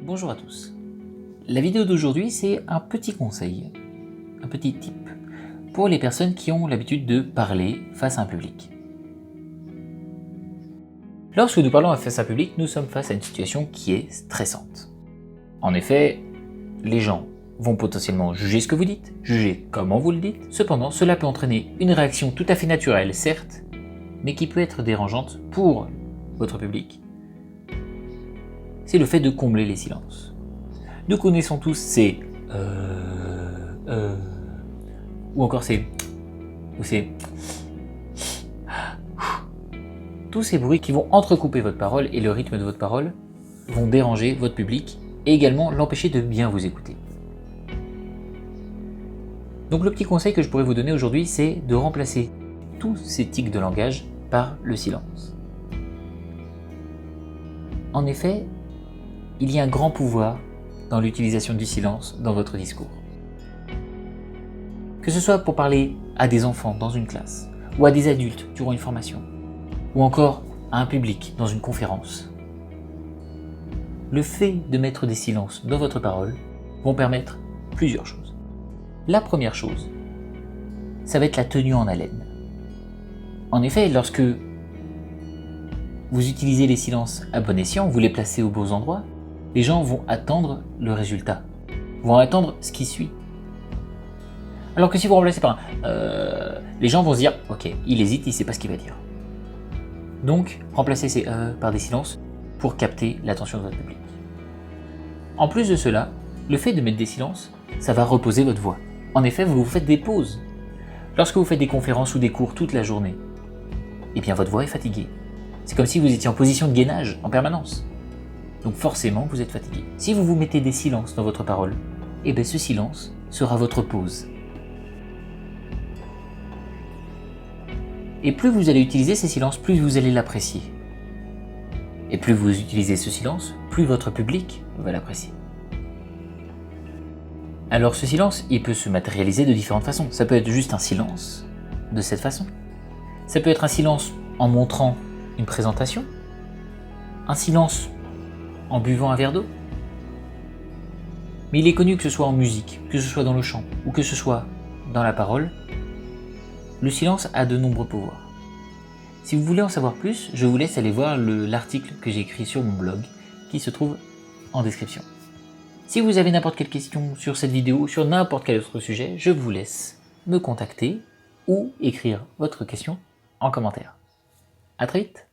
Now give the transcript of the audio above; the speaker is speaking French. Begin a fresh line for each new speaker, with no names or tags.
Bonjour à tous. La vidéo d'aujourd'hui, c'est un petit conseil, un petit tip pour les personnes qui ont l'habitude de parler face à un public. Lorsque nous parlons face à un public, nous sommes face à une situation qui est stressante. En effet, les gens vont potentiellement juger ce que vous dites, juger comment vous le dites. Cependant, cela peut entraîner une réaction tout à fait naturelle, certes, mais qui peut être dérangeante pour votre public. C'est le fait de combler les silences. Nous connaissons tous ces ou encore ces ou ces tous ces bruits qui vont entrecouper votre parole et le rythme de votre parole vont déranger votre public et également l'empêcher de bien vous écouter. Donc le petit conseil que je pourrais vous donner aujourd'hui, c'est de remplacer tous ces tics de langage par le silence. En effet, il y a un grand pouvoir dans l'utilisation du silence dans votre discours. Que ce soit pour parler à des enfants dans une classe, ou à des adultes durant une formation, ou encore à un public dans une conférence. Le fait de mettre des silences dans votre parole vont permettre plusieurs choses. La première chose, ça va être la tenue en haleine. En effet, lorsque vous utilisez les silences à bon escient, vous les placez aux beaux endroits, les gens vont attendre le résultat, vont attendre ce qui suit. Alors que si vous remplacez par un les gens vont se dire ok, il hésite, il ne sait pas ce qu'il va dire. Donc, remplacez ces par des silences pour capter l'attention de votre public. En plus de cela, le fait de mettre des silences, ça va reposer votre voix. En effet, vous faites des pauses. Lorsque vous faites des conférences ou des cours toute la journée, eh bien votre voix est fatiguée. C'est comme si vous étiez en position de gainage en permanence. Donc forcément, vous êtes fatigué. Si vous vous mettez des silences dans votre parole, eh bien ce silence sera votre pause. Et plus vous allez utiliser ces silences, plus vous allez l'apprécier. Et plus vous utilisez ce silence, plus votre public va l'apprécier. Alors ce silence, il peut se matérialiser de différentes façons. Ça peut être juste un silence, de cette façon. Ça peut être un silence en montrant une présentation. Un silence en buvant un verre d'eau. Mais il est connu que ce soit en musique, que ce soit dans le chant, ou que ce soit dans la parole, le silence a de nombreux pouvoirs. Si vous voulez en savoir plus, je vous laisse aller voir l'article que j'ai écrit sur mon blog, qui se trouve en description. Si vous avez n'importe quelle question sur cette vidéo, sur n'importe quel autre sujet, je vous laisse me contacter ou écrire votre question en commentaire. À très vite!